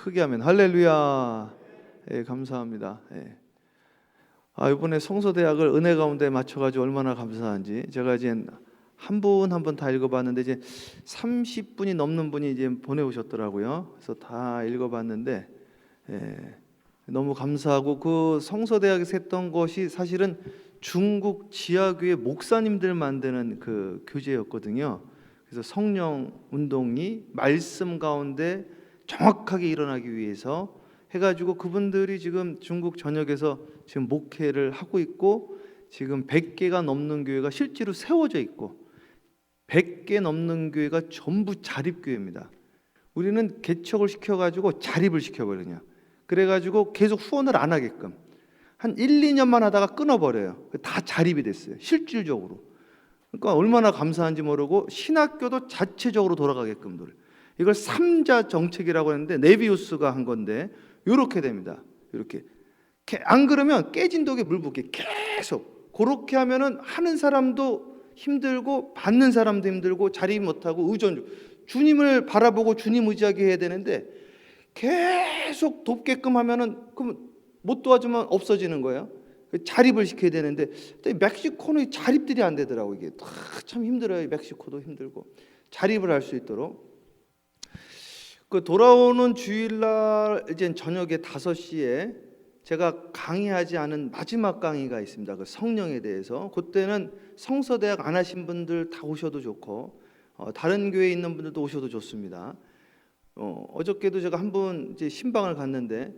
크게 하면 할렐루야. 예, 감사합니다. 예. 이번에 성서대학을 은혜 가운데 맞춰가지고 얼마나 감사한지 제가 이제 한 분 한 분 다 읽어봤는데 이제 30분이 넘는 분이 이제 보내오셨더라고요. 그래서 다 읽어봤는데 너무 감사하고, 그 성서대학에서 했던 것이 사실은 중국 지하교회 목사님들 만드는 그 교재였거든요. 그래서 성령 운동이 말씀 가운데 정확하게 일어나기 위해서 해가지고 그분들이 지금 중국 전역에서 지금 목회를 하고 있고, 지금 100개가 넘는 교회가 실제로 세워져 있고 100개 넘는 교회가 전부 자립교회입니다. 우리는 개척을 시켜가지고 자립을 시켜버리냐, 그래가지고 계속 후원을 안 하게끔 한 1, 2년만 하다가 끊어버려요. 다 자립이 됐어요, 실질적으로. 그러니까 얼마나 감사한지 모르고 신학교도 자체적으로 돌아가게끔 노래. 이걸 3자 정책이라고 했는데 네비우스가 한 건데 이렇게 됩니다. 이렇게 안 그러면 깨진 독에 물 붓기, 계속 그렇게 하면은 하는 사람도 힘들고 받는 사람도 힘들고 자립 못하고 의존, 주님을 바라보고 주님 의지하게 해야 되는데 계속 돕게끔 하면은 그럼 못 도와주면 없어지는 거예요. 자립을 시켜야 되는데 멕시코는 자립들이 안 되더라고. 이게 참 힘들어요. 멕시코도 힘들고 자립을 할 수 있도록. 그 돌아오는 주일날 이제 저녁에 5시에 제가 강의하지 않은 마지막 강의가 있습니다. 그 성령에 대해서. 그때는 성서대학 안 하신 분들 다 오셔도 좋고 다른 교회에 있는 분들도 오셔도 좋습니다. 어저께도 제가 한 분 이제 신방을 갔는데,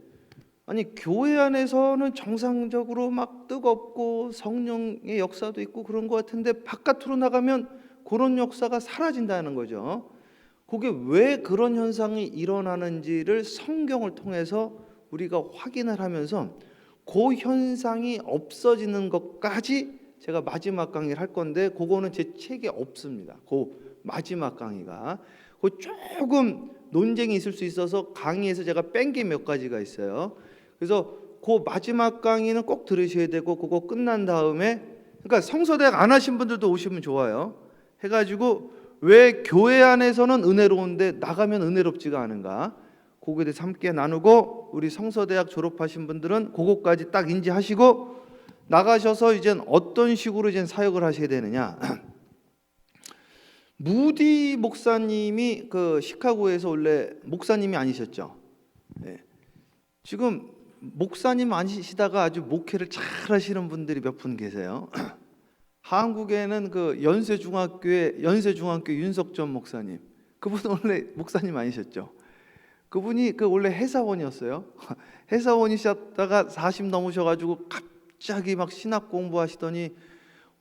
아니 교회 안에서는 정상적으로 막 뜨겁고 성령의 역사도 있고 그런 것 같은데 바깥으로 나가면 그런 역사가 사라진다는 거죠. 그게 왜 그런 현상이 일어나는지를 성경을 통해서 우리가 확인을 하면서 그 현상이 없어지는 것까지 제가 마지막 강의를 할 건데, 그거는 제 책에 없습니다. 그 마지막 강의가 그 조금 논쟁이 있을 수 있어서 강의에서 제가 뺀 게 몇 가지가 있어요. 그래서 그 마지막 강의는 꼭 들으셔야 되고, 그거 끝난 다음에, 그러니까 성서대학 안 하신 분들도 오시면 좋아요. 해가지고 왜 교회 안에서는 은혜로운데 나가면 은혜롭지가 않은가, 그거에 대해서 함께 나누고, 우리 성서대학 졸업하신 분들은 그거까지 딱 인지하시고 나가셔서 이젠 어떤 식으로 이젠 사역을 하셔야 되느냐. 무디 목사님이 그 시카고에서 원래 목사님이 아니셨죠. 네. 지금 목사님 아니시다가 아주 목회를 잘 하시는 분들이 몇 분 계세요. 한국에는 그 연세중학교 윤석전 목사님, 그분은 원래 목사님 아니셨죠. 그분이 그 원래 회사원이었어요. 회사원이셨다가 40 넘으셔가지고 갑자기 막 신학 공부하시더니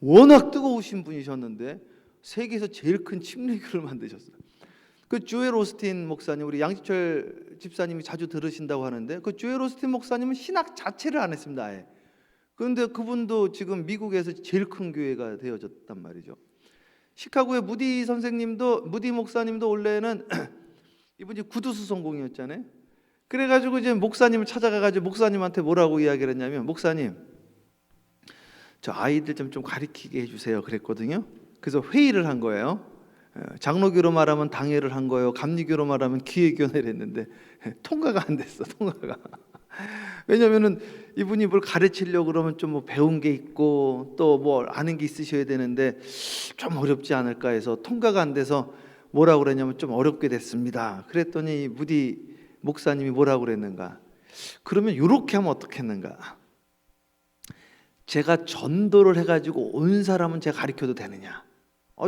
워낙 뜨거우신 분이셨는데 세계에서 제일 큰 침례교를 만드셨어요. 그 조엘 오스틴 목사님, 우리 양지철 집사님이 자주 들으신다고 하는데, 그 조엘 오스틴 목사님은 신학 자체를 안 했습니다, 아예. 그런데 그분도 지금 미국에서 제일 큰 교회가 되어졌단 말이죠. 시카고의 무디 목사님도 원래는 이분이 구두수 전공이었잖아요. 그래가지고 이제 목사님을 찾아가가지고 목사님한테 뭐라고 이야기를 했냐면, 목사님, 저 아이들 좀 가르치게 해주세요 그랬거든요. 그래서 회의를 한 거예요. 장로교로 말하면 당회를 한 거예요. 감리교로 말하면 기획위원회를 했는데 통과가 안 됐어. 통과가. 왜냐면은 이분이 뭘 가르치려고 그러면 좀 뭐 배운 게 있고 또 뭐 아는 게 있으셔야 되는데 좀 어렵지 않을까 해서 통과가 안 돼서 뭐라고 그랬냐면 좀 어렵게 됐습니다. 그랬더니 무디 목사님이 뭐라고 그랬는가? 그러면 이렇게 하면 어떻겠는가? 제가 전도를 해가지고 온 사람은 제가 가르쳐도 되느냐?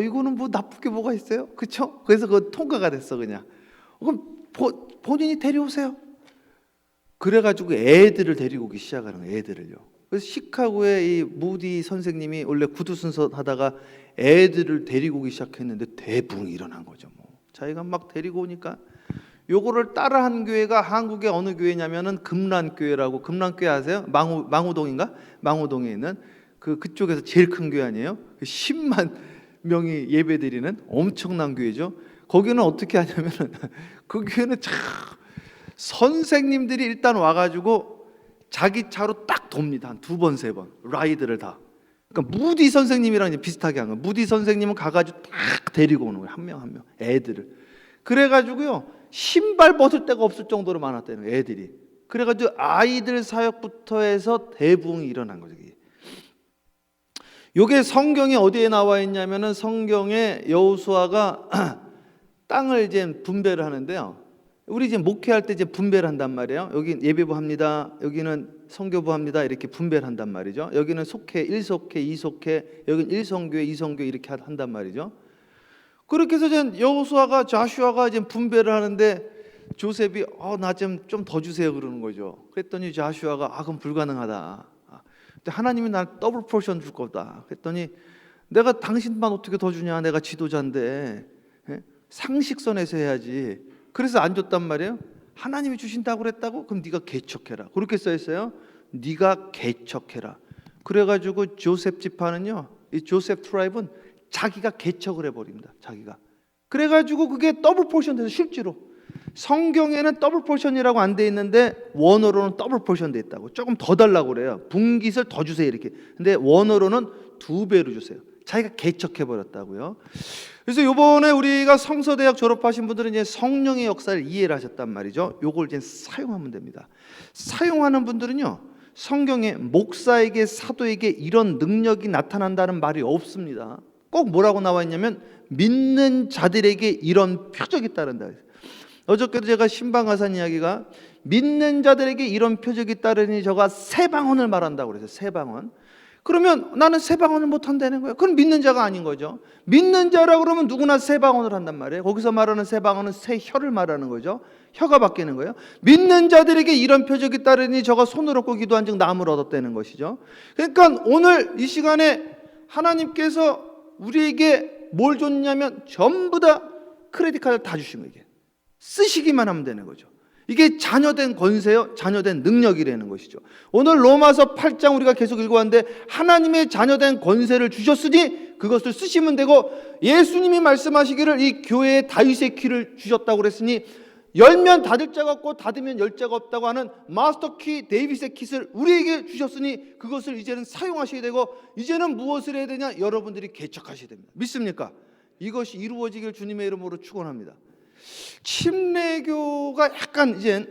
이거는 뭐 나쁠 게 뭐가 있어요? 그렇죠? 그래서 그 통과가 됐어. 그냥 그럼 본인이 데려오세요. 그래가지고 애들을 데리고 오기 시작하는 거예요. 애들을요. 그래서 시카고의 이 무디 선생님이 원래 구두순서 하다가 애들을 데리고 오기 시작했는데 대붕이 일어난 거죠. 뭐 자기가 막 데리고 오니까 요거를 따라한 교회가 한국의 어느 교회냐면은 금란교회라고. 금란교회 아세요? 망우동인가? 망우동에 있는 그쪽에서 제일 큰 교회 아니에요? 10만 명이 예배드리는 엄청난 교회죠. 거기는 어떻게 하냐면은 그 교회는 참 선생님들이 일단 와가지고 자기 차로 딱 돕니다. 한 2번, 3번 라이드를 다. 그러니까 무디 선생님이랑 이제 비슷하게 한 거예요. 무디 선생님은 가가지고 딱 데리고 오는 거예요. 한 명 한 명 애들을. 그래가지고요 신발 벗을 데가 없을 정도로 많았다는 거예요, 애들이. 그래가지고 아이들 사역부터 해서 대부흥이 일어난 거죠. 이게 성경에 어디에 나와 있냐면은 성경에 여호수아가 땅을 이제 분배를 하는데요. 우리 이제 목회할 때 이제 분배를 한단 말이에요. 여기 예배부 합니다. 여기는 선교부 합니다. 이렇게 분배를 한단 말이죠. 여기는 속회, 1속회, 2속회, 여기는 1성교회, 2성교회 이렇게 한단 말이죠. 그렇게 해서 이제 여호수아가 자슈아가 이제 분배를 하는데 조셉이 나 좀 더 주세요 그러는 거죠. 그랬더니 자슈아가 그럼 불가능하다. 근데 하나님이 날 더블 포션 줄 거다. 그랬더니 내가 당신만 어떻게 더 주냐? 내가 지도자인데 상식선에서 해야지. 그래서 안 줬단 말이에요. 하나님이 주신다고 그랬다고? 그럼 네가 개척해라. 그렇게 써 있어요. 네가 개척해라. 그래가지고 조셉 지파는요, 이 조셉 트라이브는 자기가 개척을 해버립니다. 자기가. 그래가지고 그게 더블 포션 돼서 실제로 성경에는 더블 포션이라고 안 돼 있는데 원어로는 더블 포션 돼 있다고. 조금 더 달라고 그래요. 분깃을 더 주세요 이렇게. 근데 원어로는 2배로 주세요. 자기가 개척해 버렸다고요. 그래서 이번에 우리가 성서대학 졸업하신 분들은 이제 성령의 역사를 이해를 하셨단 말이죠. 요걸 이제 사용하면 됩니다. 사용하는 분들은요, 성경에 목사에게 사도에게 이런 능력이 나타난다는 말이 없습니다. 꼭 뭐라고 나와 있냐면 믿는 자들에게 이런 표적이 따른다. 어저께도 제가 신방가산 이야기가 믿는 자들에게 이런 표적이 따르니 저가 세 방언을 말한다고 그래서 세 방언. 그러면 나는 세 방언을 못 한다는 거예요. 그럼 믿는 자가 아닌 거죠. 믿는 자라고 그러면 누구나 세 방언을 한단 말이에요. 거기서 말하는 세 방언은 세 혀를 말하는 거죠. 혀가 바뀌는 거예요. 믿는 자들에게 이런 표적이 따르니 저가 손을 얹고 기도한 즉 나음을 얻었다는 것이죠. 그러니까 오늘 이 시간에 하나님께서 우리에게 뭘 줬냐면 전부 다 크레딧 카드를 다 주신 거예요. 쓰시기만 하면 되는 거죠. 이게 자녀된 권세요, 자녀된 능력이라는 것이죠. 오늘 로마서 8장 우리가 계속 읽어왔는데 하나님의 자녀된 권세를 주셨으니 그것을 쓰시면 되고, 예수님이 말씀하시기를 이 교회에 다윗의 키를 주셨다고 그랬으니 열면 닫을 자가 없고 닫으면 열 자가 없다고 하는 마스터 키 데이빗의 킷을 우리에게 주셨으니 그것을 이제는 사용하셔야 되고, 이제는 무엇을 해야 되냐? 여러분들이 개척하셔야 됩니다. 믿습니까? 이것이 이루어지길 주님의 이름으로 축원합니다. 침례교가 약간 이제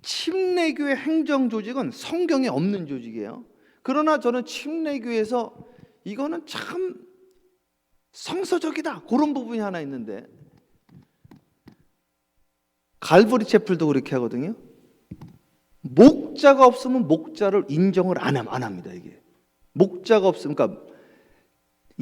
침례교의 행정 조직은 성경에 없는 조직이에요. 그러나 저는 침례교에서 이거는 참 성서적이다 그런 부분이 하나 있는데, 갈보리 채플도 그렇게 하거든요. 목자가 없으면 목자를 인정을 안 합니다. 이게 목자가 없으면, 그러니까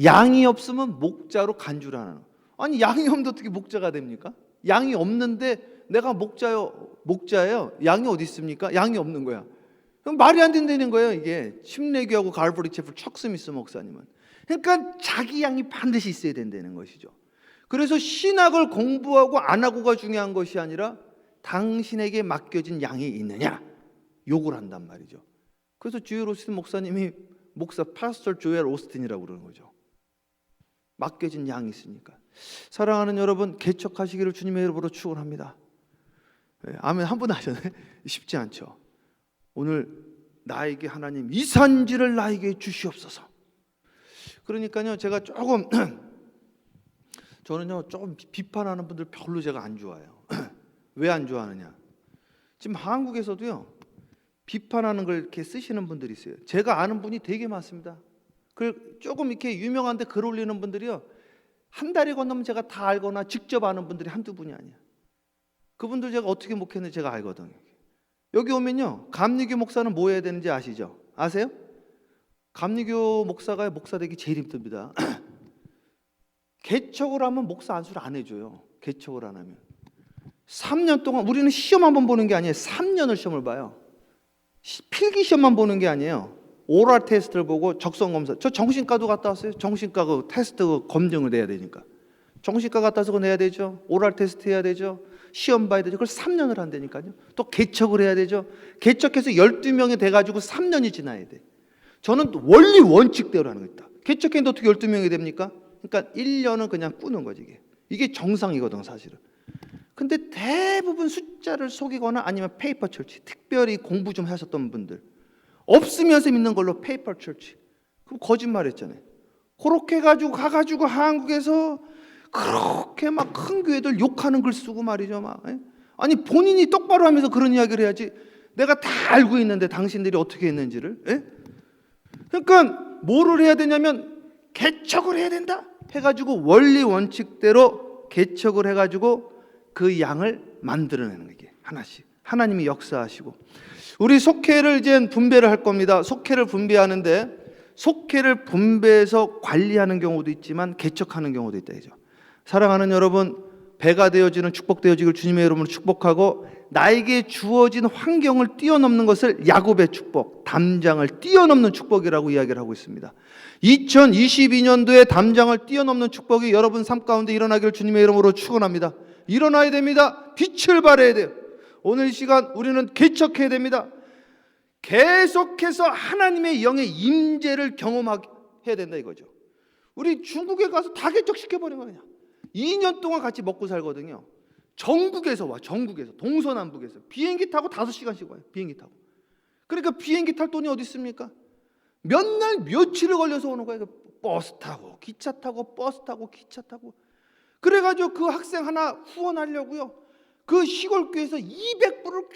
양이 없으면 목자로 간주를 하는 거예요. 아니 양이 없는데 어떻게 목자가 됩니까? 양이 없는데 내가 목자예요. 양이 어디 있습니까? 양이 없는 거야. 그럼 말이 안 된다는 거예요. 이게 침례교하고 갈보리 채플 척 스미스 목사님은. 그러니까 자기 양이 반드시 있어야 된다는 것이죠. 그래서 신학을 공부하고 안 하고가 중요한 것이 아니라 당신에게 맡겨진 양이 있느냐 요구를 한단 말이죠. 그래서 조엘 오스틴 목사님이 목사 파스터 조엘 오스틴이라고 그러는 거죠. 맡겨진 양이 있으니까. 사랑하는 여러분, 개척하시기를 주님의 이름으로 축원합니다. 아멘 한 분 하셨네. 쉽지 않죠. 오늘 나에게 하나님 이 산지를 나에게 주시옵소서. 그러니까요, 제가 조금 저는요 조금 비판하는 분들 별로 제가 안 좋아해요. 왜 안 좋아하느냐? 지금 한국에서도요 비판하는 걸 이렇게 쓰시는 분들이 있어요. 제가 아는 분이 되게 많습니다. 그 조금 이렇게 유명한데 글 올리는 분들이요 한 달이 건너면 제가 다 알거나 직접 아는 분들이 한두 분이 아니야. 그분들 제가 어떻게 목회했는지 제가 알거든요. 여기 오면요 감리교 목사는 뭐 해야 되는지 아시죠? 아세요? 감리교 목사가 목사 되기 제일 힘듭니다. 개척을 하면 목사 안수를 안 해줘요. 개척을 안 하면 3년 동안, 우리는 시험 한번 보는 게 아니에요. 3년을 시험을 봐요. 필기 시험만 보는 게 아니에요. 오랄 테스트를 보고 적성 검사. 저 정신과도 갔다 왔어요. 정신과 그 테스트 검증을 내야 되니까. 정신과 갔다 와서 그거 내야 되죠. 오랄 테스트 해야 되죠. 시험 봐야 되죠. 그걸 3년을 한다니까요. 또 개척을 해야 되죠. 개척해서 12명이 돼가지고 3년이 지나야 돼. 저는 원리 원칙대로 하는 거 있다. 개척했는데 어떻게 12명이 됩니까? 그러니까 1년은 그냥 꾸는 거지 이게. 이게 정상이거든 사실은. 근데 대부분 숫자를 속이거나 아니면 페이퍼 철치, 특별히 공부 좀 하셨던 분들 없으면서 믿는 걸로 페이퍼 철치, 그럼 거짓말했잖아요. 그렇게 가지고 가가지고 한국에서 그렇게 막 큰 교회들 욕하는 글 쓰고 말이죠. 막. 아니 본인이 똑바로 하면서 그런 이야기를 해야지. 내가 다 알고 있는데 당신들이 어떻게 했는지를. 그러니까 뭐를 해야 되냐면 개척을 해야 된다 해가지고 원리 원칙대로 개척을 해가지고 그 양을 만들어내는 거예요. 하나씩 하나님이 역사하시고, 우리 속회를 이제 분배를 할 겁니다. 속회를 분배하는데 속회를 분배해서 관리하는 경우도 있지만 개척하는 경우도 있다 이죠. 사랑하는 여러분, 배가 되어지는 축복되어지길 주님의 이름으로 축복하고, 나에게 주어진 환경을 뛰어넘는 것을 야곱의 축복, 담장을 뛰어넘는 축복이라고 이야기를 하고 있습니다. 2022년도에 담장을 뛰어넘는 축복이 여러분 삶 가운데 일어나기를 주님의 이름으로 축원합니다. 일어나야 됩니다. 빛을 발해야 돼요. 오늘 이 시간 우리는 개척해야 됩니다. 계속해서 하나님의 영의 임재를 경험하게 해야 된다 이거죠. 우리 중국에 가서 다 개척시켜버린 거야. 그냥 2년 동안 같이 먹고 살거든요. 전국에서 와, 전국에서, 동서남북에서 비행기 타고 5시간씩 와요. 비행기 타고. 그러니까 비행기 탈 돈이 어디 있습니까? 몇 날 며칠을 걸려서 오는 거예요. 버스 타고 기차 타고 버스 타고 기차 타고. 그래가지고 그 학생 하나 후원하려고요, 그 시골교회에서 200불을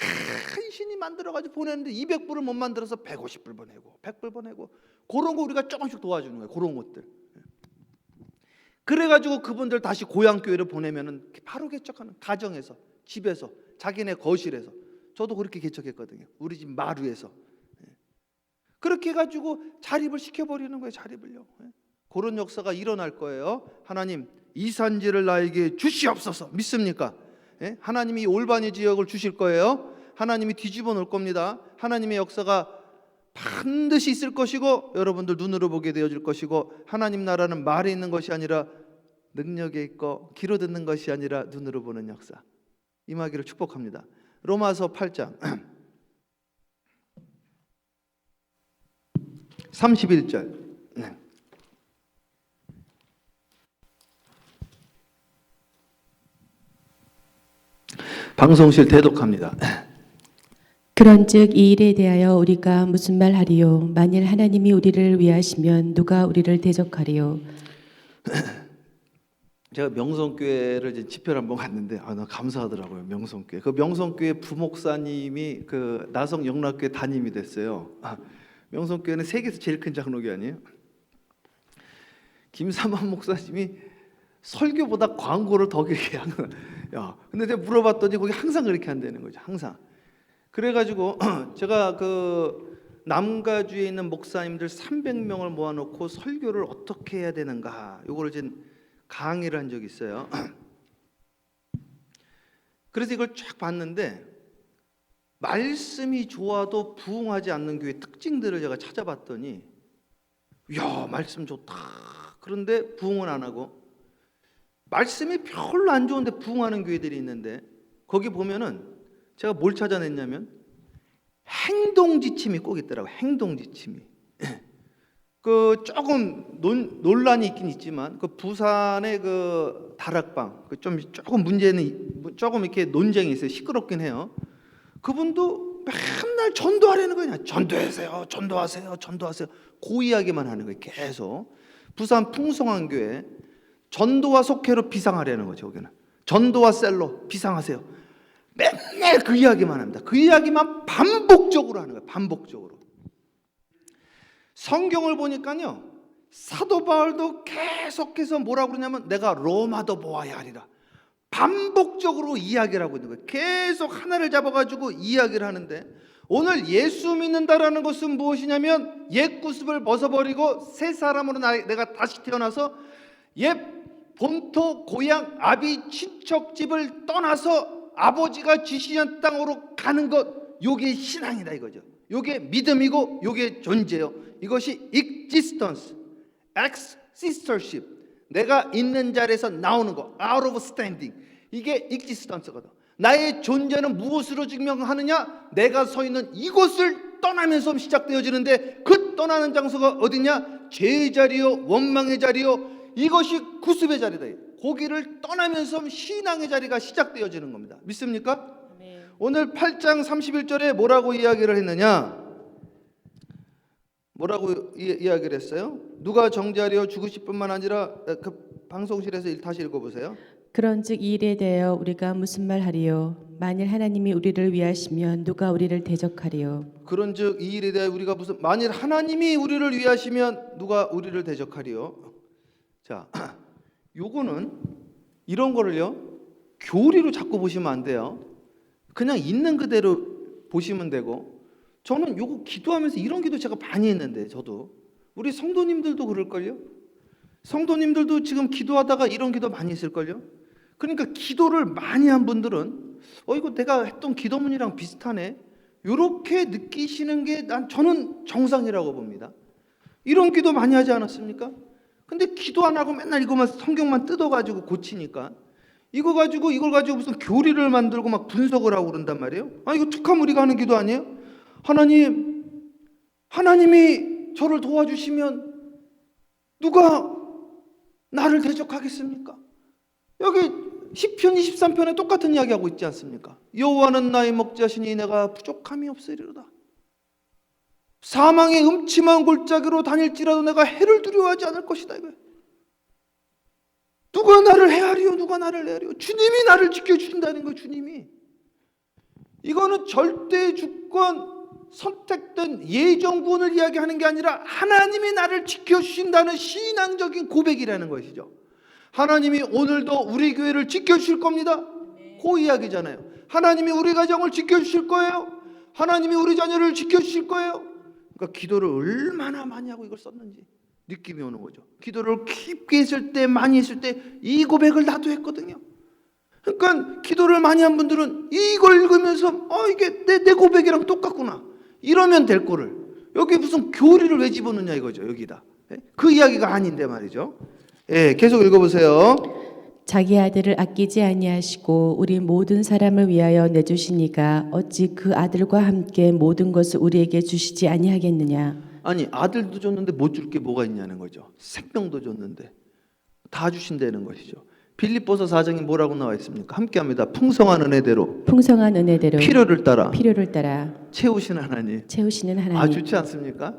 간신히 만들어가지고 보냈는데 200불을 못 만들어서 150불 보내고 100불 보내고, 그런 거 우리가 조금씩 도와주는 거예요. 그런 것들. 그래가지고 그분들 다시 고향교회를 보내면은 바로 개척하는, 가정에서, 집에서, 자기네 거실에서. 저도 그렇게 개척했거든요. 우리 집 마루에서. 그렇게 해가지고 자립을 시켜버리는 거예요. 자립을요. 그런 역사가 일어날 거예요. 하나님, 이 산지를 나에게 주시옵소서. 믿습니까? 하나님이 올바니 지역을 주실 거예요. 하나님이 뒤집어 놓을 겁니다. 하나님의 역사가 반드시 있을 것이고, 여러분들 눈으로 보게 되어질 것이고, 하나님 나라는 말에 있는 것이 아니라 능력에 있고, 귀로 듣는 것이 아니라 눈으로 보는 역사 임하기를 축복합니다. 로마서 8장 31절. 방송실 대독합니다. 그런즉 이 일에 대하여 우리가 무슨 말 하리요? 만일 하나님이 우리를 위하시면 누가 우리를 대적하리요? 제가 명성교회를 이제 집회를 한번 갔는데 나 감사하더라고요. 명성교회. 그 명성교회 부목사님이 그 나성 영락교회 담임이 됐어요. 명성교회는 세계에서 제일 큰 장로교 아니에요? 김삼환 목사님이 설교보다 광고를 더 길게 하는 거야. 근데 제가 물어봤더니 거기 항상 그렇게 한다는 거죠. 항상. 그래가지고 제가 그 남가주에 있는 목사님들 300명을 모아놓고 설교를 어떻게 해야 되는가, 요거를 이제 강의를 한 적이 있어요. 그래서 이걸 쫙 봤는데 말씀이 좋아도 부응하지 않는 교회 특징들을 제가 찾아봤더니, 야, 말씀 좋다. 그런데 부응은 안 하고, 말씀이 별로 안 좋은데 부응하는 교회들이 있는데, 거기 보면은 제가 뭘 찾아냈냐면 행동 지침이 꼭 있더라고요. 행동 지침이. 그 조금 논란이 있긴 있지만, 그 부산의 그 다락방, 그 조금 문제는 조금 이렇게 논쟁이 있어요. 시끄럽긴 해요. 그분도 맨날 전도하라는 거냐. 전도하세요, 전도하세요, 전도하세요. 그 이야기만 하는 거예요. 계속. 부산 풍성한 교회 전도와 속회로 비상하라는 거죠. 여기는 전도와 셀로 비상하세요. 맨날 그 이야기만 합니다. 그 이야기만 반복적으로 하는 거예요. 반복적으로. 성경을 보니까요, 사도 바울도 계속해서 뭐라고 그러냐면 내가 로마도 보아야 하리라. 반복적으로 이야기를 하고 있는 거예요. 계속 하나를 잡아가지고 이야기를 하는데, 오늘 예수 믿는다라는 것은 무엇이냐면 옛 구습을 벗어버리고 새 사람으로 내가 다시 태어나서 옛 본토 고향 아비 친척집을 떠나서 아버지가 지시한 땅으로 가는 것, 요게 신앙이다 이거죠. 요게 믿음이고 요게 존재요. 이것이 existence, existership, 내가 있는 자리에서 나오는 거, out of standing, 이게 existence거든. 나의 존재는 무엇으로 증명하느냐? 내가 서 있는 이곳을 떠나면서 시작되어지는데, 그 떠나는 장소가 어디냐? 죄의 자리요, 원망의 자리요, 이것이 구습의 자리다. 거기를 떠나면서 신앙의 자리가 시작되어지는 겁니다. 믿습니까? 네. 오늘 8장 31절에 뭐라고 이야기를 했느냐? 뭐라고 이야기를 했어요? 누가 정죄하려 죽으실 뿐만 아니라 방송실에서 다시 읽어보세요. 그런즉 이 일에 대하여 우리가 무슨 말 하리요? 만일 하나님이 우리를 위하시면 누가 우리를 대적하리요? 그런즉 이 일에 대하여 우리가 무슨 만일 하나님이 우리를 위하시면 누가 우리를 대적하리요? 자, 요거는 이런 거를요 교리로 자꾸 보시면 안 돼요. 그냥 있는 그대로 보시면 되고, 저는 요거 기도하면서 이런 기도 제가 많이 했는데, 저도 우리 성도님들도 그럴걸요. 성도님들도 지금 기도하다가 이런 기도 많이 했을걸요. 그러니까 기도를 많이 한 분들은 이거 내가 했던 기도문이랑 비슷하네, 이렇게 느끼시는 게 저는 정상이라고 봅니다. 이런 기도 많이 하지 않았습니까? 근데 기도 안 하고 맨날 이거만 성경만 뜯어가지고 고치니까 이걸 가지고 무슨 교리를 만들고 막 분석을 하고 그런단 말이에요. 이거 툭하면 우리가 하는 기도 아니에요? 하나님이 저를 도와주시면 누가 나를 대적하겠습니까? 여기 시편 23편에 똑같은 이야기하고 있지 않습니까? 여호와는 나의 목자시니 내가 부족함이 없으리로다. 사망의 음침한 골짜기로 다닐지라도 내가 해를 두려워하지 않을 것이다. 이거예요. 누가 나를 해하리요? 누가 나를 해하리요? 주님이 나를 지켜주신다는 거예요. 주님이. 이거는 절대 주권 선택된 예정군을 이야기하는 게 아니라 하나님이 나를 지켜주신다는 신앙적인 고백이라는 것이죠. 하나님이 오늘도 우리 교회를 지켜주실 겁니다. 그 이야기잖아요. 하나님이 우리 가정을 지켜주실 거예요. 하나님이 우리 자녀를 지켜주실 거예요. 그러니까 기도를 얼마나 많이 하고 이걸 썼는지 느낌이 오는 거죠. 기도를 깊게 했을 때, 많이 했을 때 이 고백을 나도 했거든요. 그러니까 기도를 많이 한 분들은 이걸 읽으면서 이게 내 고백이랑 똑같구나, 이러면 될 거를 여기 무슨 교리를 왜 집어넣냐 이거죠. 여기다 그 이야기가 아닌데 말이죠. 계속 읽어보세요. 자기 아들을 아끼지 아니하시고 우리 모든 사람을 위하여 내주시니가 어찌 그 아들과 함께 모든 것을 우리에게 주시지 아니하겠느냐. 아니, 아들도 줬는데 못 줄 게 뭐가 있냐는 거죠. 생명도 줬는데 다 주신다는 것이죠. 빌립보서 4장에 뭐라고 나와 있습니까? 함께합니다. 풍성한 은혜대로 필요를 따라 채우시는 하나님. 채우시는 하나님. 좋지 않습니까?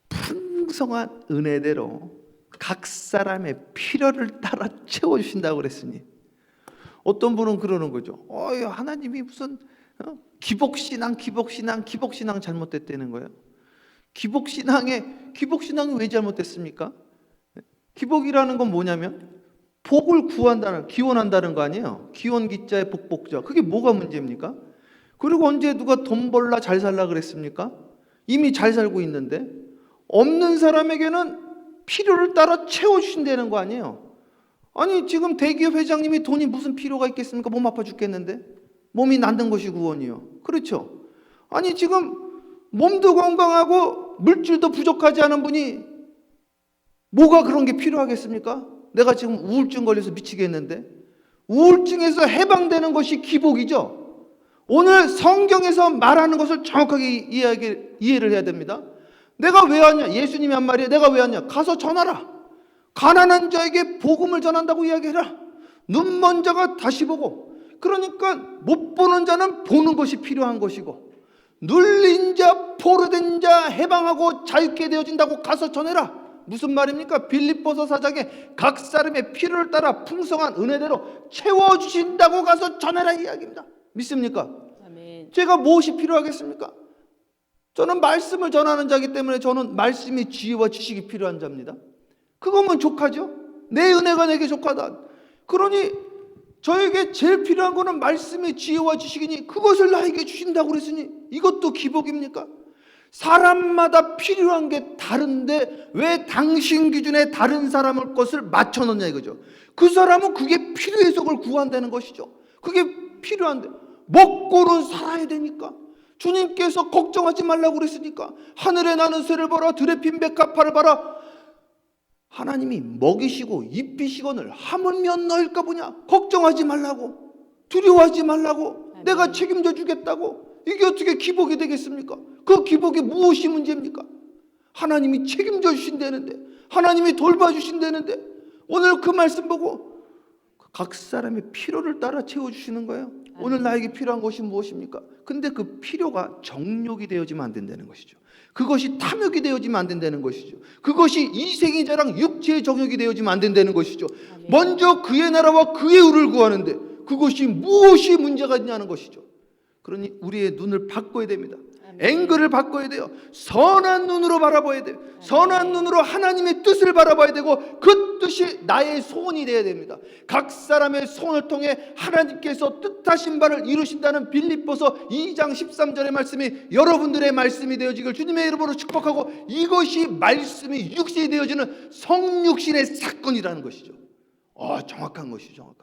풍성한 은혜대로 각 사람의 필요를 따라 채워주신다고 그랬으니, 어떤 분은 그러는 거죠. 하나님이 무슨 기복신앙 잘못됐다는 거예요. 기복신앙이 왜 잘못됐습니까? 기복이라는 건 뭐냐면 복을 기원한다는 거 아니에요. 기원기자의 복복자. 그게 뭐가 문제입니까? 그리고 언제 누가 돈 벌라 잘 살라 그랬습니까? 이미 잘 살고 있는데 없는 사람에게는 필요를 따라 채워주신다는 거 아니에요. 아니, 지금 대기업 회장님이 돈이 무슨 필요가 있겠습니까? 몸 아파 죽겠는데 몸이 낫는 것이 구원이요. 그렇죠? 아니, 지금 몸도 건강하고 물질도 부족하지 않은 분이 뭐가 그런 게 필요하겠습니까? 내가 지금 우울증 걸려서 미치겠는데, 우울증에서 해방되는 것이 기복이죠. 오늘 성경에서 말하는 것을 정확하게 이해를 해야 됩니다. 내가 왜 왔냐? 예수님이 한 말이에요. 내가 왜 왔냐? 가서 전하라. 가난한 자에게 복음을 전한다고 이야기해라. 눈먼 자가 다시 보고. 그러니까 못 보는 자는 보는 것이 필요한 것이고, 눌린 자, 포로된 자 해방하고 자유케 되어진다고 가서 전해라. 무슨 말입니까? 빌립보서 4장에 각 사람의 필요를 따라 풍성한 은혜대로 채워주신다고 가서 전해라 이야기입니다. 믿습니까? 아멘. 제가 무엇이 필요하겠습니까? 저는 말씀을 전하는 자이기 때문에 저는 말씀이 지혜와 지식이 필요한 자입니다. 그거면 족하죠. 내 은혜가 내게 족하다. 그러니 저에게 제일 필요한 거는 말씀의 지혜와 지식이니 그것을 나에게 주신다고 그랬으니 이것도 기복입니까? 사람마다 필요한 게 다른데 왜 당신 기준에 다른 사람의 것을 맞춰놓냐 이거죠. 그 사람은 그게 필요해서 그걸 구한다는 것이죠. 그게 필요한데 먹고는 살아야 되니까 주님께서 걱정하지 말라고 그랬으니까 하늘에 나는 새를 봐라 들에 핀 백합화를 봐라. 하나님이 먹이시고 입히시거늘 하물며 너일까 보냐. 걱정하지 말라고, 두려워하지 말라고, 내가 책임져 주겠다고. 이게 어떻게 기복이 되겠습니까? 그 기복이 무엇이 문제입니까? 하나님이 책임져 주신다는데, 하나님이 돌봐 주신다는데, 오늘 그 말씀 보고 각 사람의 필요를 따라 채워주시는 거예요. 오늘 나에게 필요한 것이 무엇입니까? 근데 그 필요가 정욕이 되어지면 안 된다는 것이죠. 그것이 탐욕이 되어지면 안 된다는 것이죠. 그것이 이생의 자랑 육체의 정욕이 되어지면 안 된다는 것이죠. 먼저 그의 나라와 그의 의를 구하는데 그것이 무엇이 문제가 있냐는 것이죠. 그러니 우리의 눈을 바꿔야 됩니다. 앵글을 바꿔야 돼요. 선한 눈으로 바라봐야 돼요. 선한 눈으로 하나님의 뜻을 바라봐야 되고 그 뜻이 나의 소원이 되어야 됩니다. 각 사람의 소원을 통해 하나님께서 뜻하신 바를 이루신다는 빌립보서 2장 13절의 말씀이 여러분들의 말씀이 되어지길 주님의 이름으로 축복하고, 이것이 말씀이 육신이 되어지는 성육신의 사건이라는 것이죠. 정확한 것이죠.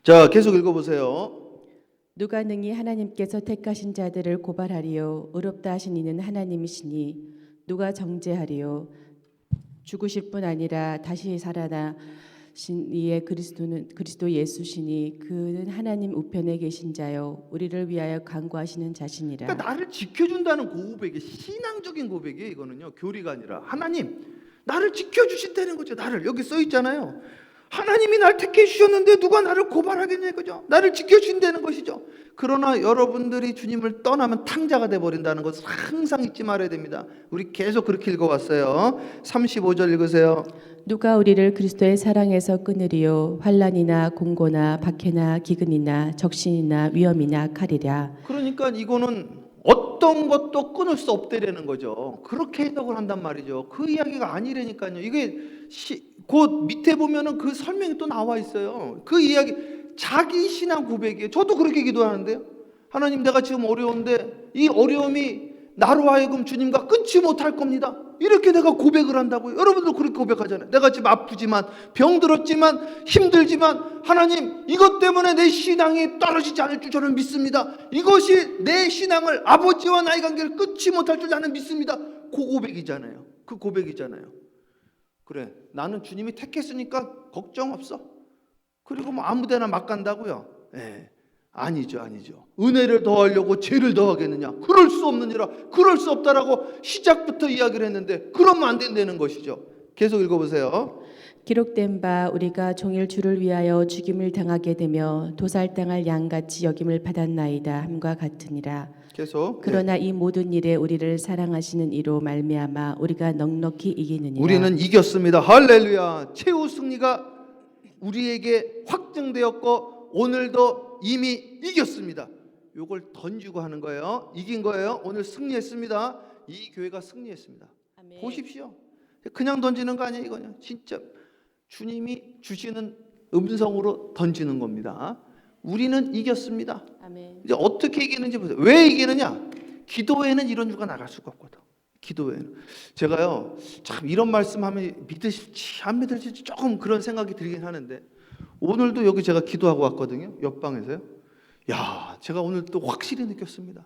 자, 계속 읽어보세요. 누가 능히 하나님께서 택하신 자들을 고발하리요? 의롭다 하신 이는 하나님이시니 누가 정죄하리요? 죽으실 뿐 아니라 다시 살아나신 이의 그리스도 예수시니 그는 하나님 우편에 계신 자요 우리를 위하여 간구하시는 자시니라. 그러니까 나를 지켜준다는 고백이 신앙적인 고백이에요. 이거는요, 교리가 아니라 하나님 나를 지켜주신다는 거죠. 나를, 여기 써 있잖아요. 하나님이 날 택해 주셨는데 누가 나를 고발하겠냐 이거죠. 나를 지켜주신다는 것이죠. 그러나 여러분들이 주님을 떠나면 탕자가 돼버린다는 것을 항상 잊지 말아야 됩니다. 우리 계속 그렇게 읽어왔어요. 35절 읽으세요. 누가 우리를 그리스도의 사랑에서 끊으리요? 환난이나 공고나 박해나 기근이나 적신이나 위험이나 칼이랴. 그러니까 이거는 어떤 것도 끊을 수 없다라는 거죠. 그렇게 해석을 한단 말이죠. 그 이야기가 아니라니까요. 이게 곧 밑에 보면은 그 설명이 또 나와 있어요. 그 이야기 자기 신앙 고백이에요. 저도 그렇게 기도하는데요. 하나님, 내가 지금 어려운데 이 어려움이 나로 하여금 주님과 끊지 못할 겁니다. 이렇게 내가 고백을 한다고요. 여러분도 그렇게 고백하잖아요. 내가 지금 아프지만, 병들었지만, 힘들지만 하나님, 이것 때문에 내 신앙이 떨어지지 않을 줄 저는 믿습니다. 이것이 내 신앙을, 아버지와 나의 관계를 끊지 못할 줄 나는 믿습니다. 그 고백이잖아요. 그 고백이잖아요. 그래, 나는 주님이 택했으니까 걱정 없어. 그리고 뭐 아무데나 막 간다고요? 아니죠. 은혜를 더하려고 죄를 더하겠느냐? 그럴 수 없느니라. 그럴 수 없다라고 시작부터 이야기를 했는데 그러면 안 된다는 것이죠. 계속 읽어보세요. 기록된 바 우리가 종일 주를 위하여 죽임을 당하게 되며 도살당할 양같이 여김을 받았나이다 함과 같으니라. 계속. 그러나 이 모든 일에 우리를 사랑하시는 이로 말미암아 우리가 넉넉히 이기느니라. 우리는 이겼습니다. 할렐루야. 최후 승리가 우리에게 확정되었고 오늘도 이미 이겼습니다. 이걸 던지고 하는 거예요. 이긴 거예요. 오늘 승리했습니다. 이 교회가 승리했습니다. 아멘. 보십시오. 그냥 던지는 거 아니에요. 이거는 진짜 주님이 주시는 음성으로 던지는 겁니다. 우리는 이겼습니다. 아멘. 이제 어떻게 이기는지 보세요. 왜 이기느냐? 기도회는 이런 주가 나갈 수가 없거든. 기도회는 제가요 참 이런 말씀하면 믿으실지 안 믿으실지 조금 그런 생각이 들긴 하는데, 오늘도 여기 제가 기도하고 왔거든요. 옆방에서요. 야, 제가 오늘 또 확실히 느꼈습니다.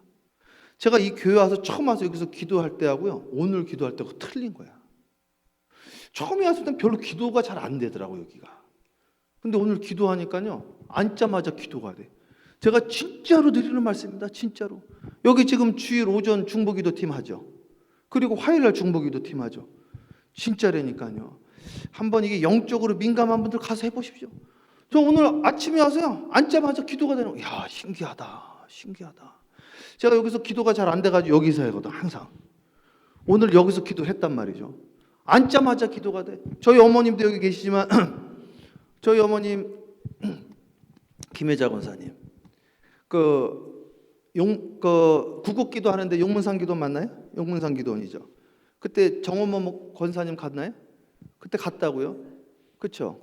제가 이 교회 와서 처음 와서 여기서 기도할 때하고요, 오늘 기도할 때하고 틀린 거야. 처음에 왔을 땐 별로 기도가 잘 안 되더라고요, 여기가. 근데 오늘 기도하니까요, 앉자마자 기도가 돼. 제가 진짜로 드리는 말씀입니다. 진짜로. 여기 지금 주일 오전 중보기도 팀 하죠. 그리고 화요일날 중보기도 팀 하죠. 진짜라니까요. 한번 이게 영적으로 민감한 분들 가서 해보십시오. 저 오늘 아침에 와서요, 앉자마자 기도가 되는 거예요. 야, 신기하다. 제가 여기서 기도가 잘 안 돼가지고 여기서 하거든, 항상. 오늘 여기서 기도했단 말이죠. 앉자마자 기도가 돼. 저희 어머님도 여기 계시지만 저희 어머님 김혜자 권사님 구국기도 하는데 용문산기도 맞나요? 용문산기도원이죠. 그때 정원모 권사님 갔나요? 그때 갔다고요? 그렇죠?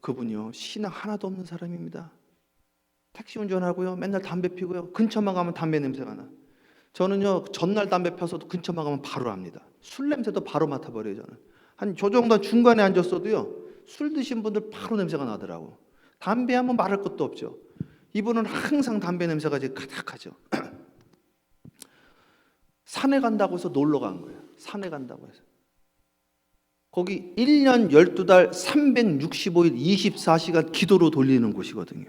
그분이요 신앙 하나도 없는 사람입니다. 택시 운전하고요, 맨날 담배 피고요, 근처만 가면 담배 냄새가 나. 저는요 전날 담배 펴서도 근처만 가면 바로 압니다. 술 냄새도 바로 맡아버려요. 저는 한 저 정도 중간에 앉았어도요, 술 드신 분들 바로 냄새가 나더라고. 담배 하면 말할 것도 없죠. 이분은 항상 담배 냄새가 지금 가득하죠. 산에 간다고 해서 놀러 간 거예요. 산에 간다고 해서. 거기 1년 12달 365일 24시간 기도로 돌리는 곳이거든요.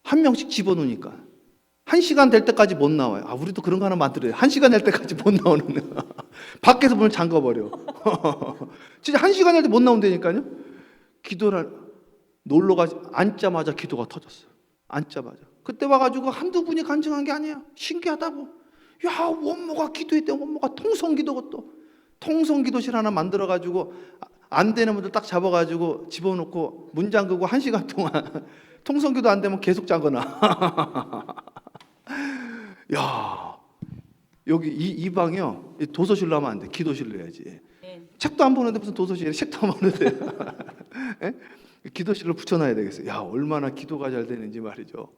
한 명씩 집어넣으니까 1시간 될 때까지 못 나와요. 우리도 그런 거 하나 만들어요. 1시간 될 때까지 못 나오는 밖에서 문을 잠가버려. 진짜 1시간 될 때 못 나온다니까요. 기도를 놀러가 앉자마자 기도가 터졌어요. 앉자마자. 그때 와가지고 한두 분이 간증한 게 아니에요. 신기하다고. 야, 원모가 기도했대. 원모가 통성기도 또 통성기도실 하나 만들어가지고 안 되는 분들 딱 잡아가지고 집어넣고 문 잠그고 1시간 동안 통성기도 안 되면 계속 잠거나. 야, 여기 이 방이요. 도서실로 하면 안 돼. 기도실로 해야지. 책도 안 보는데 무슨 도서실에 책도 안 보는데. 예? 기도실로 붙여놔야 되겠어요. 야, 얼마나 기도가 잘 되는지 말이죠.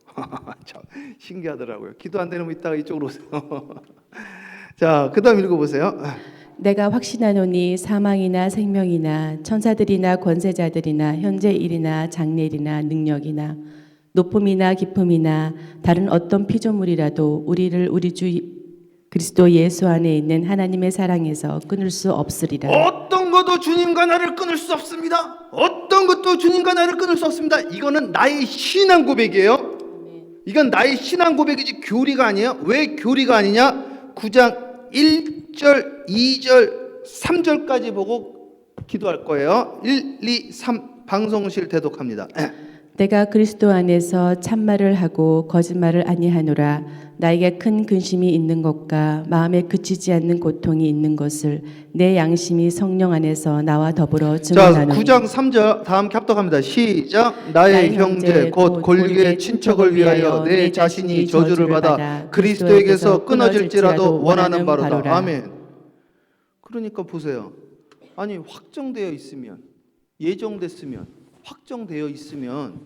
참 신기하더라고요. 기도 안 되는 분 이따가 이쪽으로 오세요. 자, 그다음 읽어보세요. 내가 확신하노니 사망이나 생명이나 천사들이나 권세자들이나 현재 일이나 장래일이나 능력이나 높음이나 깊음이나 다른 어떤 피조물이라도 우리를 우리 주 그리스도 예수 안에 있는 하나님의 사랑에서 끊을 수 없으리라. 어떤 것도 주님과 나를 끊을 수 없습니다. 어떤 것도 주님과 나를 끊을 수 없습니다. 이거는 나의 신앙 고백이에요. 이건 나의 신앙 고백이지 교리가 아니에요. 왜 교리가 아니냐? 9장 1절, 2절, 3절까지 보고 기도할 거예요. 1, 2, 3 방송실 대독합니다. 내가 그리스도 안에서 참말을 하고 거짓말을 아니하노라. 나에게 큰 근심이 있는 것과 마음에 그치지 않는 고통이 있는 것을 내 양심이 성령 안에서 나와 더불어 자, 증언하노니. 9장 3절 다음 합독합니다. 시작. 나의 형제 곧 골리의 친척을 위하여 내 자신이 저주를 받아 그리스도에게서 끊어질지라도 원하는 바로다. 아멘. 그러니까 보세요. 아니 확정되어 있으면, 예정됐으면, 확정되어 있으면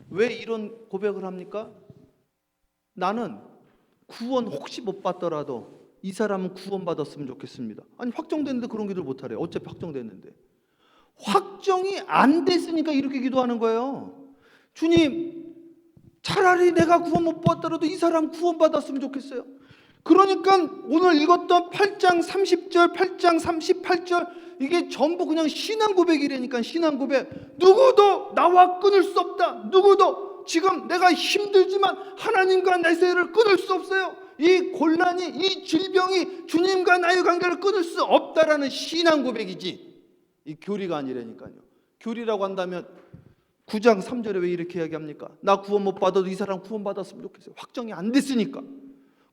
왜 이런 고백을 합니까? 나는 구원 혹시 못 받더라도 이 사람은 구원 받았으면 좋겠습니다. 아니 확정됐는데 그런 기도를 못 하래요. 어차피 확정됐는데. 확정이 안 됐으니까 이렇게 기도하는 거예요. 주님, 차라리 내가 구원 못 받더라도 이 사람 구원 받았으면 좋겠어요. 그러니까 오늘 읽었던 8장 30절, 8장 38절 이게 전부 그냥 신앙 고백이라니까. 신앙 고백. 누구도 나와 끊을 수 없다. 누구도 지금 내가 힘들지만 하나님과 내 사이를 끊을 수 없어요. 이 곤란이, 이 질병이 주님과 나의 관계를 끊을 수 없다라는 신앙 고백이지, 이 교리가 아니라니까요. 교리라고 한다면 9장 3절에 왜 이렇게 이야기합니까? 나 구원 못 받아도 이 사람 구원 받았으면 좋겠어요. 확정이 안 됐으니까.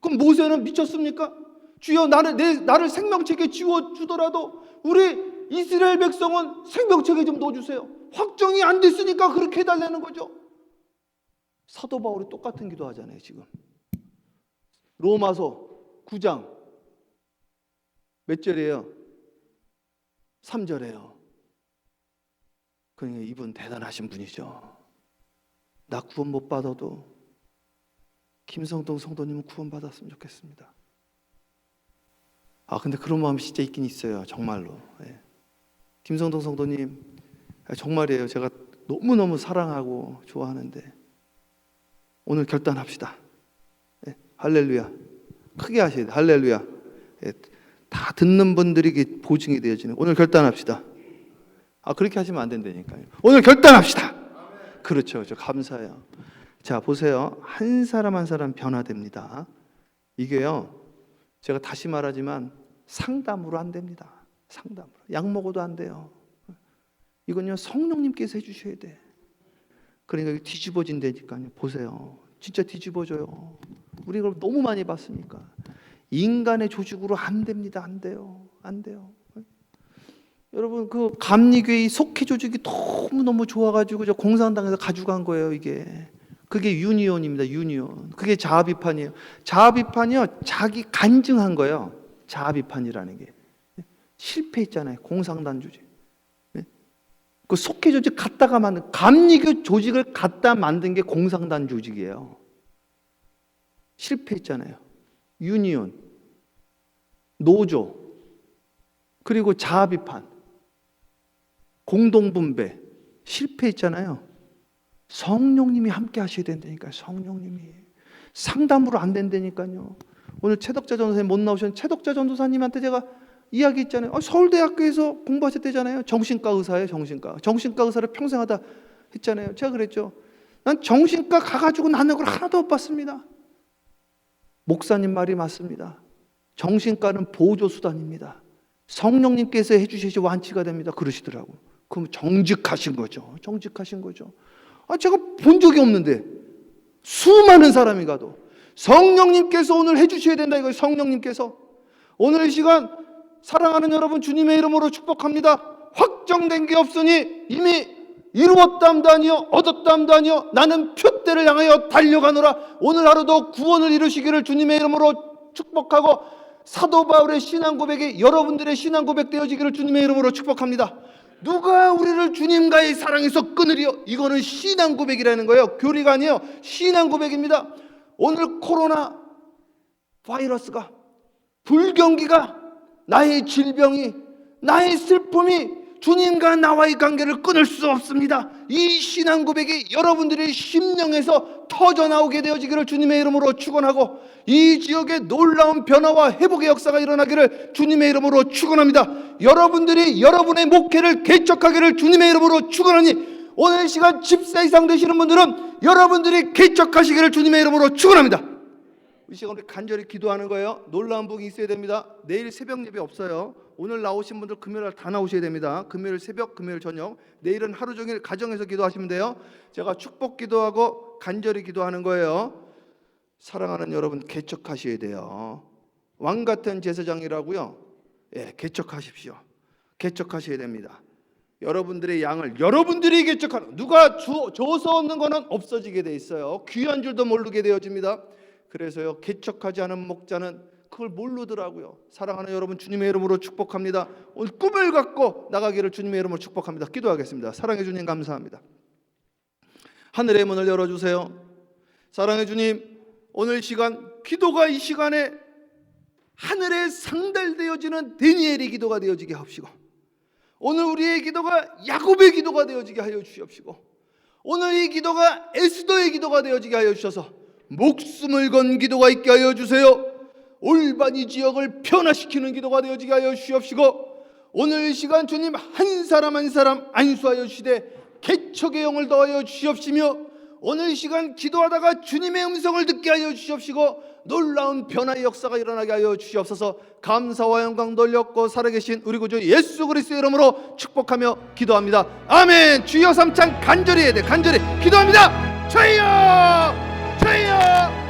그럼 모세는 미쳤습니까? 주여 나를 생명책에 지워주더라도 우리 이스라엘 백성은 생명책에 좀 넣어주세요. 확정이 안 됐으니까 그렇게 해달라는 거죠. 사도 바울이 똑같은 기도 하잖아요. 지금 로마서 9장 몇 절이에요? 3절이에요. 그러니까 이분 대단하신 분이죠. 나 구원 못 받아도 김성동 성도님은 구원 받았으면 좋겠습니다. 근데 그런 마음이 진짜 있긴 있어요. 정말로. 예. 김성동 성도님 정말이에요. 제가 너무너무 사랑하고 좋아하는데 오늘 결단합시다. 예. 할렐루야. 크게 하셔야 돼요. 할렐루야. 예. 다 듣는 분들에게 보증이 되어지는 오늘 결단합시다. 그렇게 하시면 안 된다니까요. 오늘 결단합시다. 그렇죠. 감사해요. 자, 보세요. 한 사람 한 사람 변화됩니다. 이게요, 제가 다시 말하지만 상담으로 안 됩니다. 상담으로. 약 먹어도 안 돼요. 이건요, 성령님께서 해주셔야 돼. 그러니까 뒤집어진다니까요. 보세요. 진짜 뒤집어져요. 우리 이걸 너무 많이 봤으니까. 인간의 조직으로 안 됩니다. 안 돼요. 안 돼요. 여러분, 그 감리교의 속회 조직이 너무너무 좋아가지고 저 공산당에서 가져간 거예요. 이게. 그게 유니온입니다. 유니온. 그게 자아 비판이에요. 자아 비판이요, 자기 간증한 거예요. 자아 비판이라는 게 실패했잖아요. 공산당 조직. 그 속회 조직 갖다가 만든, 감리교 조직을 갖다 만든 게 공산당 조직이에요. 실패했잖아요. 유니온, 노조, 그리고 자아 비판, 공동분배 실패했잖아요. 성령님이 함께 하셔야 된다니까요. 성령님이. 상담으로 안 된다니까요. 오늘 최덕자 전도사님 못 나오셨는데 최덕자 전도사님한테 제가 이야기했잖아요. 서울대학교에서 공부하셨대잖아요. 정신과 의사예요. 정신과 의사를 평생 하다 했잖아요. 제가 그랬죠. 난 정신과 가가지고 나는 걸 하나도 못 봤습니다. 목사님 말이 맞습니다. 정신과는 보조수단입니다. 성령님께서 해주셔야지 완치가 됩니다. 그러시더라고. 그럼 정직하신 거죠. 정직하신 거죠. 제가 본 적이 없는데 수많은 사람이 가도 성령님께서 오늘 해주셔야 된다 이거예요. 성령님께서 오늘 이 시간 사랑하는 여러분 주님의 이름으로 축복합니다. 확정된 게 없으니 이미 이루었다함도 아니요 얻었다함도 아니요 나는 표대를 향하여 달려가노라. 오늘 하루도 구원을 이루시기를 주님의 이름으로 축복하고 사도 바울의 신앙 고백이 여러분들의 신앙 고백 되어지기를 주님의 이름으로 축복합니다. 누가 우리를 주님과의 사랑에서 끊으리요? 이거는 신앙 고백이라는 거예요. 교리가 아니에요. 신앙 고백입니다. 오늘 코로나 바이러스가, 불경기가, 나의 질병이, 나의 슬픔이 주님과 나와의 관계를 끊을 수 없습니다. 이 신앙 고백이 여러분들의 심령에서 터져나오게 되어지기를 주님의 이름으로 축원하고 이 지역에 놀라운 변화와 회복의 역사가 일어나기를 주님의 이름으로 축원합니다. 여러분들이 여러분의 목회를 개척하기를 주님의 이름으로 축원하니 오늘 이 시간 집사 이상 되시는 분들은 여러분들이 개척하시기를 주님의 이름으로 축원합니다. 이 시간 우리 간절히 기도하는 거예요. 놀라운 복이 있어야 됩니다. 내일 새벽 예배 없어요. 오늘 나오신 분들 금요일 다 나오셔야 됩니다. 금요일 새벽, 금요일 저녁. 내일은 하루 종일 가정에서 기도하시면 돼요. 제가 축복 기도하고 간절히 기도하는 거예요. 사랑하는 여러분, 개척하셔야 돼요. 왕 같은 제사장이라고요. 개척하십시오. 개척하셔야 됩니다. 여러분들의 양을 여러분들이 개척하는, 누가 줘서 얻는 거는 없어지게 돼 있어요. 귀한 줄도 모르게 되어집니다. 그래서요, 개척하지 않은 목자는 그걸 모르더라고요. 사랑하는 여러분, 주님의 이름으로 축복합니다. 오늘 꿈을 갖고 나가기를 주님의 이름으로 축복합니다. 기도하겠습니다. 사랑해 주님 감사합니다. 하늘의 문을 열어주세요. 사랑해 주님, 오늘 시간 기도가 이 시간에 하늘에 상달되어지는 다니엘의 기도가 되어지게 하옵시고, 오늘 우리의 기도가 야곱의 기도가 되어지게 하여 주시옵시고, 오늘 이 기도가 에스더의 기도가 되어지게 하여 주셔서 목숨을 건 기도가 있게 하여 주세요. 올바른 이 지역을 변화시키는 기도가 되어지게 하여 주시옵시고, 오늘 이 시간 주님 한 사람 한 사람 안수하여 주시되 개척의 영을 더하여 주시옵시며, 오늘 이 시간 기도하다가 주님의 음성을 듣게 하여 주시옵시고 놀라운 변화의 역사가 일어나게 하여 주시옵소서. 감사와 영광 돌렸고 살아계신 우리 구주 예수 그리스도의 이름으로 축복하며 기도합니다. 아멘. 주여 삼창 간절히 해야 돼. 간절히 기도합니다. 주여 주여